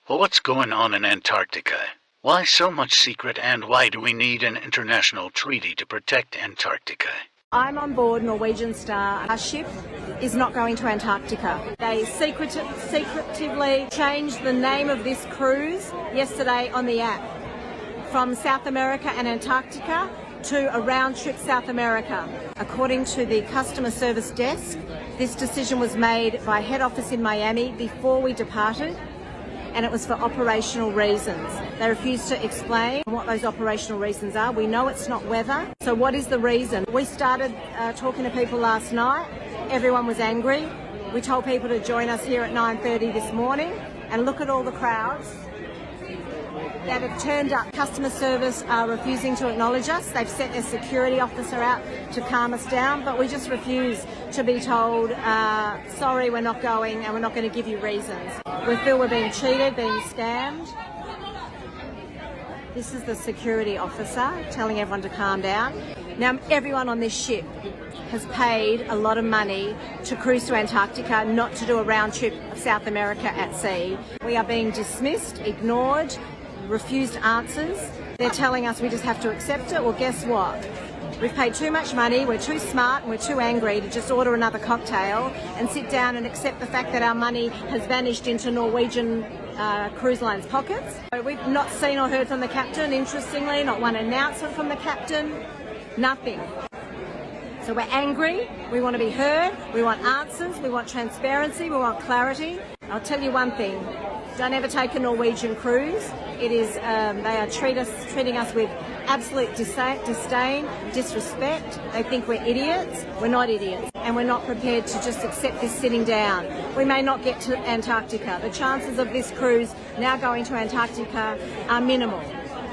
Well, what's going on in Antarctica? Why so much secret, and why do we need an international treaty to protect Antarctica? I'm on board Norwegian Star. Our ship is not going to Antarctica. They secretively changed the name of this cruise yesterday on the app from South America and Antarctica to a round trip South America. According to the customer service desk, this decision was made by head office in Miami before we departed, and it was for operational reasons. They refused to explain what those operational reasons are. We know it's not weather. So what is the reason? We started talking to people last night. Everyone was angry. We told people to join us here at 9:30 this morning, and look at all the crowds that have turned up. Customer service are refusing to acknowledge us. They've sent their security officer out to calm us down, but we just refuse to be told, sorry, we're not going and we're not going to give you reasons. We feel we're being cheated, being scammed. This is the security officer telling everyone to calm down. Now, everyone on this ship has paid a lot of money to cruise to Antarctica, not to do a round trip of South America at sea. We are being dismissed, ignored, refused answers. They're telling us we just have to accept it. Well, guess what? We've paid too much money, we're too smart and we're too angry to just order another cocktail and sit down and accept the fact that our money has vanished into Norwegian Cruise Line's pockets. We've not seen or heard from the captain, interestingly, not one announcement from the captain, nothing. So we're angry, we want to be heard, we want answers, we want transparency, we want clarity. I'll tell you one thing, don't ever take a Norwegian cruise. It is, they are treating us with absolute disdain, disrespect. They think we're idiots. We're not idiots. And we're not prepared to just accept this sitting down. We may not get to Antarctica. The chances of this cruise now going to Antarctica are minimal.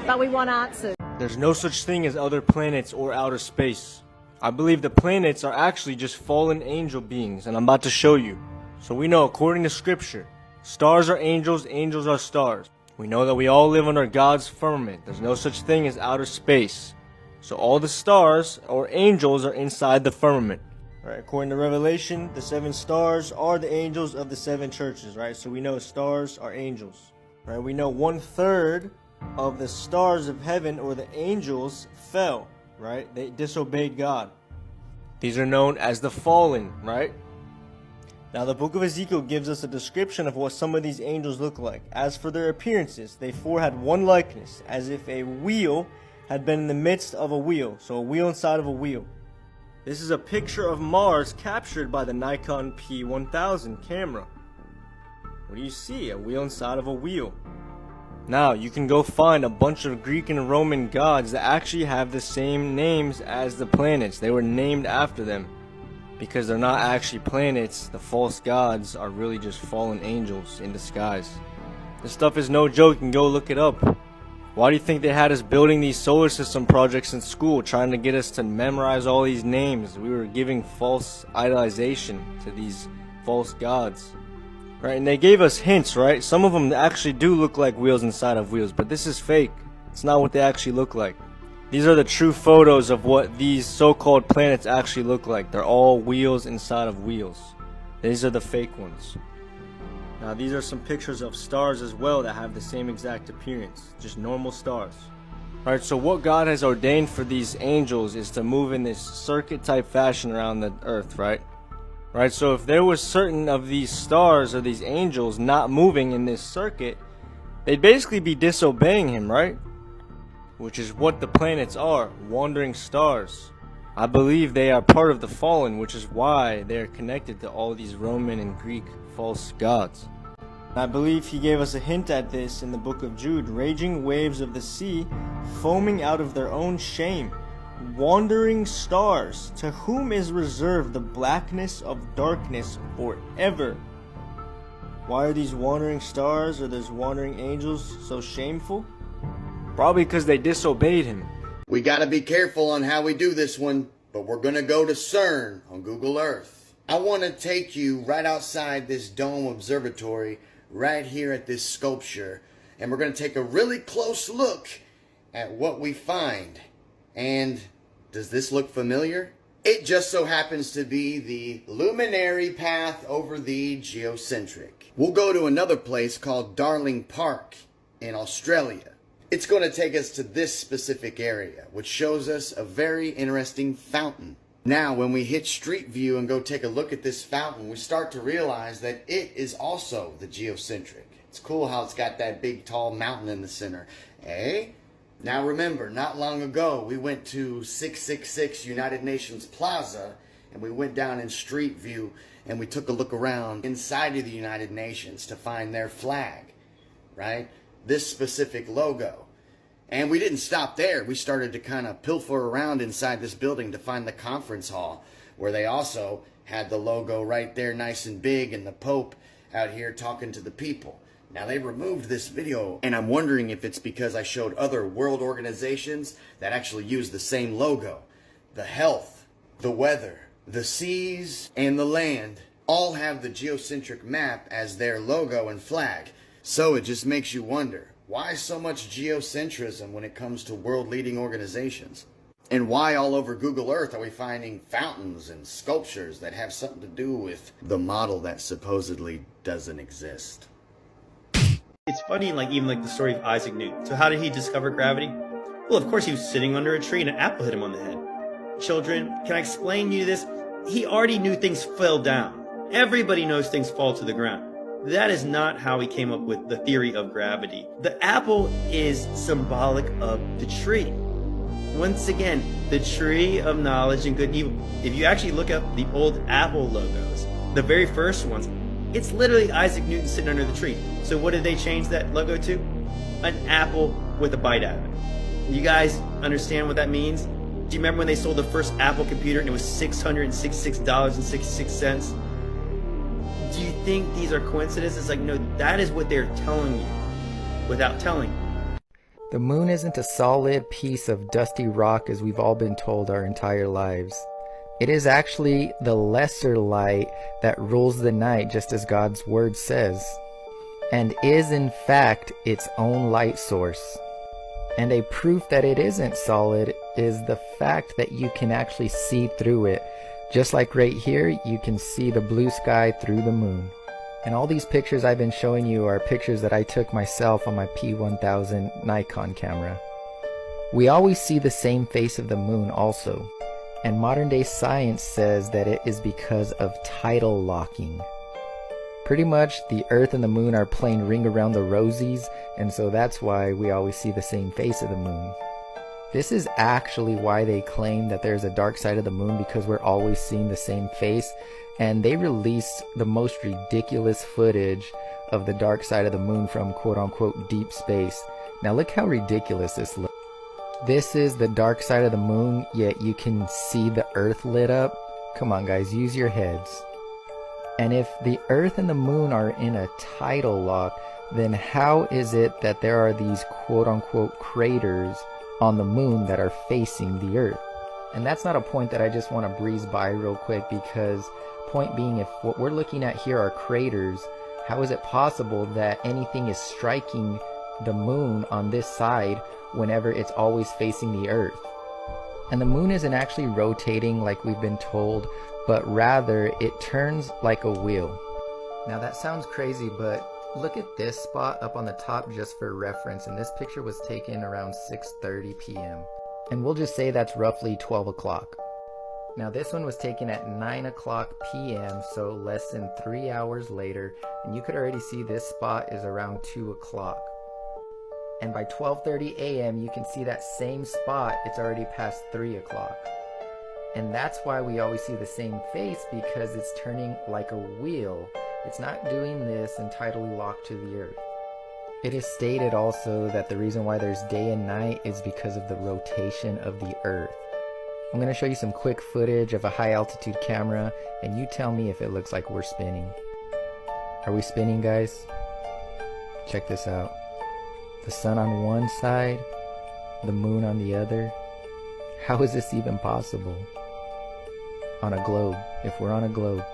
But we want answers. There's no such thing as other planets or outer space. I believe the planets are actually just fallen angel beings, and I'm about to show you. So we know, according to scripture, stars are angels, angels are stars. We know that we all live under God's firmament. There's no such thing as outer space. So all the stars or angels are inside the firmament. Right? According to Revelation, the 7 stars are the angels of the 7 churches, right? So we know stars are angels. Right? We know 1/3 of the stars of heaven, or the angels, fell, right? They disobeyed God. These are known as the fallen, right? Now, the book of Ezekiel gives us a description of what some of these angels look like. As for their appearances, they four had one likeness, as if a wheel had been in the midst of a wheel. So a wheel inside of a wheel. This is a picture of Mars captured by the Nikon P1000 camera. What do you see? A wheel inside of a wheel. Now, you can go find a bunch of Greek and Roman gods that actually have the same names as the planets. They were named after them. Because they're not actually planets, the false gods are really just fallen angels in disguise. This stuff is no joke, you can go look it up. Why do you think they had us building these solar system projects in school, trying to get us to memorize all these names? We were giving false idolization to these false gods. Right, and they gave us hints, right? Some of them actually do look like wheels inside of wheels, but this is fake. It's not what they actually look like. These are the true photos of what these so-called planets actually look like. They're all wheels inside of wheels. These are the fake ones. Now, these are some pictures of stars as well that have the same exact appearance. Just normal stars. Alright, so what God has ordained for these angels is to move in this circuit type fashion around the earth, right? Right, so if there was certain of these stars or these angels not moving in this circuit, they'd basically be disobeying him, right? Which is what the planets are, wandering stars. I believe they are part of the fallen, which is why they are connected to all these Roman and Greek false gods. I believe he gave us a hint at this in the book of Jude. Raging waves of the sea, foaming out of their own shame. Wandering stars, to whom is reserved the blackness of darkness forever. Why are these wandering stars or these wandering angels so shameful? Probably because they disobeyed him. We gotta be careful on how we do this one, but we're gonna go to CERN on Google Earth. I wanna take you right outside this dome observatory, right here at this sculpture, and we're gonna take a really close look at what we find. And does this look familiar? It just so happens to be the luminary path over the geocentric. we'll go to another place called Darling Park in Australia. It's going to take us to this specific area, which shows us a very interesting fountain. Now, when we hit Street View and go take a look at this fountain, we start to realize that it is also the geocentric. It's cool how it's got that big tall mountain in the center. Eh? Now remember, not long ago, we went to 666 United Nations Plaza, and we went down in Street View, and we took a look around inside of the United Nations to find their flag, right? This specific logo. And we didn't stop there. We started to kind of pilfer around inside this building to find the conference hall, where they also had the logo right there nice and big, and the Pope out here talking to the people. Now, they removed this video, and I'm wondering if it's because I showed other world organizations that actually use the same logo. The health, the weather, the seas, and the land all have the geocentric map as their logo and flag. So it just makes you wonder, why so much geocentrism when it comes to world-leading organizations? And why all over Google Earth are we finding fountains and sculptures that have something to do with the model that supposedly doesn't exist? It's funny, even the story of Isaac Newton. So how did he discover gravity? Well, of course, he was sitting under a tree and an apple hit him on the head. Children, can I explain to you this? He already knew things fell down. Everybody knows things fall to the ground. That is not how he came up with the theory of gravity. The apple is symbolic of the tree. Once again, the tree of knowledge and good and evil. If you actually look up the old Apple logos, the very first ones, it's literally Isaac Newton sitting under the tree. So what did they change that logo to? An apple with a bite out of it. You guys understand what that means? Do you remember when they sold the first Apple computer and it was $666.66? Do you think these are coincidences? No, that is what they're telling you without telling you. The moon isn't a solid piece of dusty rock as we've all been told our entire lives. It is actually the lesser light that rules the night, just as God's word says, and is in fact its own light source. And a proof that it isn't solid is the fact that you can actually see through it. Just like right here, you can see the blue sky through the moon. And all these pictures I've been showing you are pictures that I took myself on my P1000 Nikon camera. We always see the same face of the moon also. And modern day science says that it is because of tidal locking. Pretty much the Earth and the moon are playing Ring Around the Rosies, and so that's why we always see the same face of the moon. This is actually why they claim that there's a dark side of the moon, because we're always seeing the same face, and they released the most ridiculous footage of the dark side of the moon from quote-unquote deep space. Now look how ridiculous this looks. This is the dark side of the moon, yet you can see the Earth lit up. Come on guys, use your heads. And if the Earth and the moon are in a tidal lock, then how is it that there are these quote-unquote craters on the moon that are facing the Earth? And that's not a point that I just want to breeze by real quick, because point being, if what we're looking at here are craters, how is it possible that anything is striking the moon on this side whenever it's always facing the Earth? And the moon isn't actually rotating like we've been told, but rather it turns like a wheel. Now that sounds crazy, but look at this spot up on the top just for reference, and this picture was taken around 6:30 p.m. And we'll just say that's roughly 12 o'clock. Now this one was taken at 9 o'clock p.m., so less than 3 hours later, and you could already see this spot is around 2 o'clock. And by 12:30 a.m. you can see that same spot, it's already past 3 o'clock. And that's why we always see the same face, because it's turning like a wheel. It's not doing this and tidally locked to the Earth. It is stated also that the reason why there's day and night is because of the rotation of the Earth. I'm going to show you some quick footage of a high altitude camera, and you tell me if it looks like we're spinning. Are we spinning, guys? Check this out. The sun on one side, the moon on the other. How is this even possible? On a globe, if we're on a globe,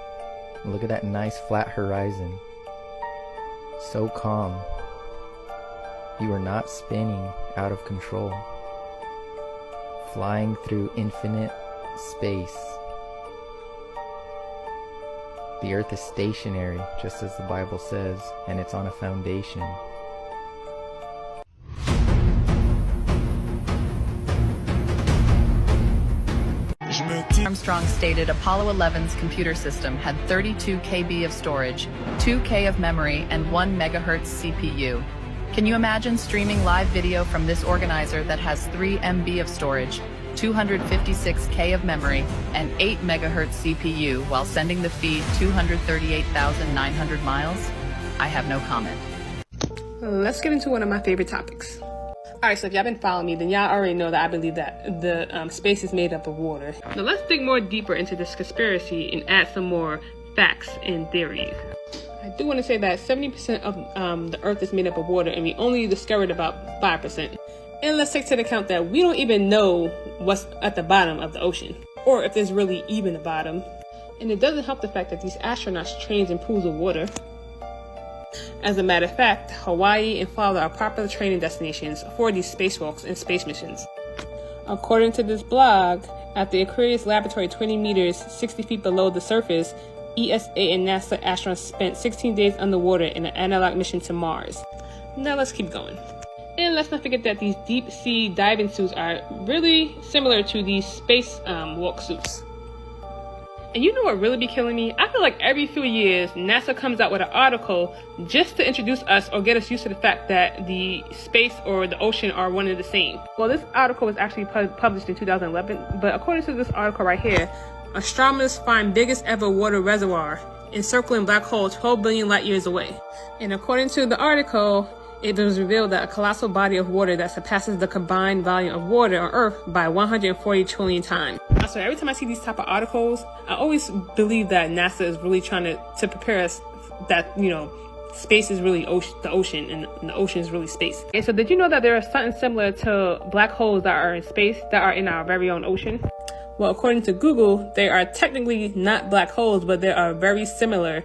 look at that nice flat horizon. So calm. You are not spinning out of control. Flying through infinite space. The earth is stationary, just as the Bible says, and it's on a foundation. Armstrong stated Apollo 11's computer system had 32 KB of storage, 2K of memory, and 1 megahertz CPU. Can you imagine streaming live video from this organizer that has 3 MB of storage, 256K of memory, and 8 megahertz CPU while sending the feed 238,900 miles? I have no comment. Let's get into one of my favorite topics. Alright, so if y'all been following me, then y'all already know that I believe that the space is made up of water. Now let's dig more deeper into this conspiracy and add some more facts and theories. I do want to say that 70% of the earth is made up of water, and we only discovered about 5%. And let's take into account that we don't even know what's at the bottom of the ocean, or if there's really even a bottom. And it doesn't help the fact that these astronauts train in pools of water. As a matter of fact, Hawaii and Florida are popular training destinations for these spacewalks and space missions. According to this blog, at the Aquarius Laboratory 20 meters, 60 feet below the surface, ESA and NASA astronauts spent 16 days underwater in an analog mission to Mars. Now let's keep going. And let's not forget that these deep sea diving suits are really similar to these space walk suits. And you know what really be killing me? I feel like every few years, NASA comes out with an article just to introduce us or get us used to the fact that the space or the ocean are one and the same. Well, this article was actually published in 2011, but according to this article right here, astronomers find biggest ever water reservoir encircling black hole 12 billion light years away. And according to the article, it was revealed that a colossal body of water that surpasses the combined volume of water on Earth by 140 trillion times. So every time I see these type of articles, I always believe that NASA is really trying to prepare us that, you know, space is really the ocean, and the ocean is really space. And so did you know that there is something similar to black holes that are in space that are in our very own ocean? Well, according to Google, they are technically not black holes, but they are very similar.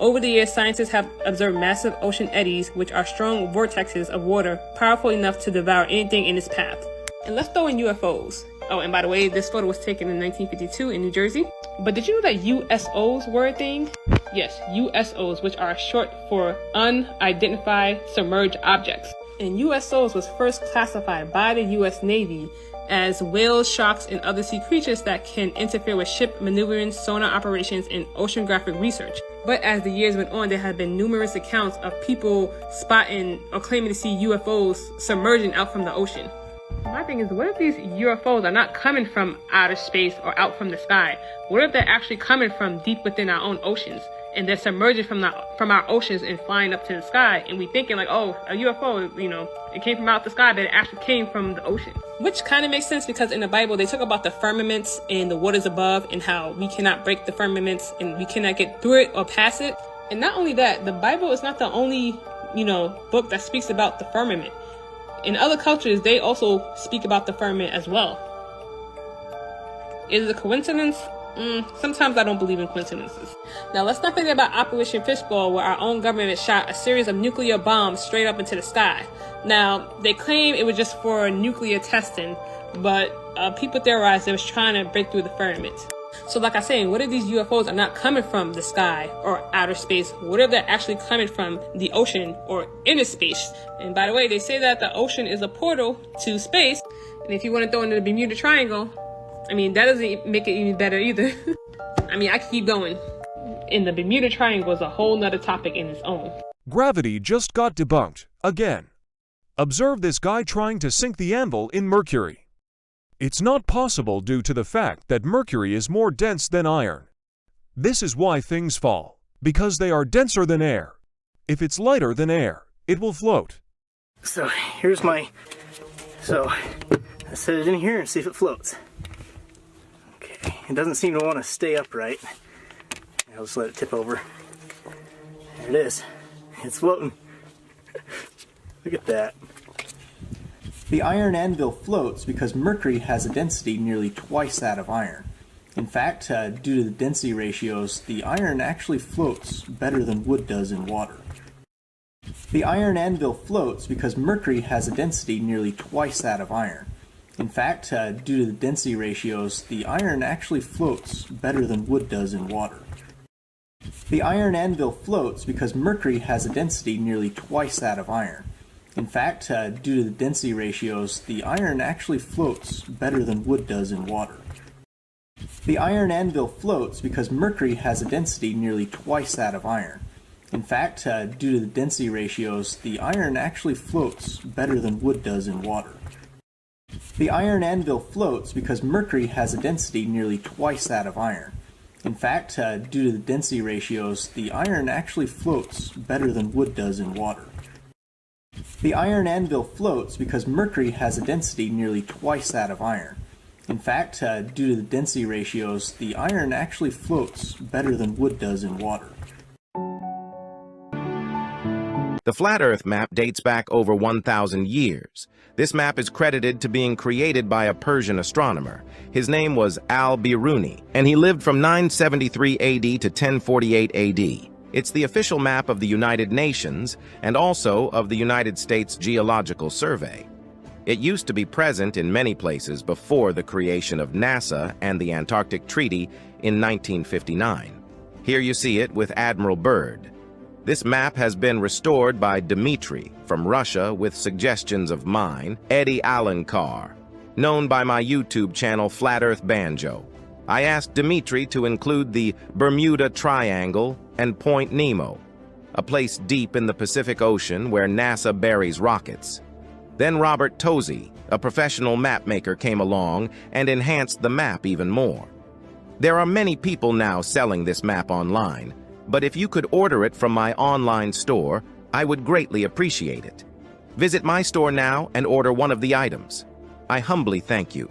Over the years, scientists have observed massive ocean eddies, which are strong vortexes of water, powerful enough to devour anything in its path. And let's throw in UFOs. Oh, and by the way, this photo was taken in 1952 in New Jersey. But did you know that USOs were a thing? Yes, USOs, which are short for unidentified submerged objects. And USOs was first classified by the US Navy as whales, sharks, and other sea creatures that can interfere with ship maneuvering, sonar operations, and oceanographic research. But as the years went on, there have been numerous accounts of people spotting or claiming to see UFOs submerging out from the ocean. My thing is, what if these UFOs are not coming from outer space or out from the sky? What if they're actually coming from deep within our own oceans, and they're submerging from our oceans and flying up to the sky, and we thinking like, oh, a UFO, you know, it came from out the sky, but it actually came from the ocean. Which kind of makes sense, because in the Bible, they talk about the firmaments and the waters above, and how we cannot break the firmaments and we cannot get through it or past it. And not only that, the Bible is not the only, you know, book that speaks about the firmament. In other cultures, they also speak about the firmament as well. Is it a coincidence? Sometimes I don't believe in coincidences. Now, let's not forget about Operation Fishbowl, where our own government shot a series of nuclear bombs straight up into the sky. Now, they claim it was just for nuclear testing, but people theorized they was trying to break through the firmament. So like I say, what if these UFOs are not coming from the sky or outer space? What if they're actually coming from the ocean or inner space? And by the way, they say that the ocean is a portal to space. And if you want to throw in the Bermuda Triangle, I mean, that doesn't make it any better either. I mean, I can keep going. And the Bermuda Triangle is a whole nother topic in its own. Gravity just got debunked, again. Observe this guy trying to sink the anvil in Mercury. It's not possible due to the fact that Mercury is more dense than iron. This is why things fall, because they are denser than air. If it's lighter than air, it will float. So here's let's set it in here and see if it floats. Okay, it doesn't seem to want to stay upright. I'll just let it tip over. There it is. It's floating. Look at that. The iron anvil floats because mercury has a density nearly twice that of iron. In fact, due to the density ratios, the iron actually floats better than wood does in water. The iron anvil floats because mercury has a density nearly twice that of iron. In fact, due to the density ratios, the iron actually floats better than wood does in water. The iron anvil floats because mercury has a density nearly twice that of iron. In fact, due to the density ratios, the iron actually floats better than wood does in water. The iron anvil floats because mercury has a density nearly twice that of iron. In fact, due to the density ratios, the iron actually floats better than wood does in water. The iron anvil floats because mercury has a density nearly twice that of iron. In fact, due to the density ratios, the iron actually floats better than wood does in water. The iron anvil floats because mercury has a density nearly twice that of iron. In fact, due to the density ratios, the iron actually floats better than wood does in water. The Flat Earth map dates back over 1,000 years. This map is credited to being created by a Persian astronomer. His name was al-Biruni, and he lived from 973 AD to 1048 AD. It's the official map of the United Nations and also of the United States Geological Survey. It used to be present in many places before the creation of NASA and the Antarctic Treaty in 1959. Here you see it with Admiral Byrd. This map has been restored by Dmitry from Russia with suggestions of mine, Eddie Alankar, known by my YouTube channel Flat Earth Banjo. I asked Dmitry to include the Bermuda Triangle and Point Nemo, a place deep in the Pacific Ocean where NASA buries rockets. Then Robert Tozzi, a professional mapmaker, came along and enhanced the map even more. There are many people now selling this map online, but if you could order it from my online store, I would greatly appreciate it. Visit my store now and order one of the items. I humbly thank you.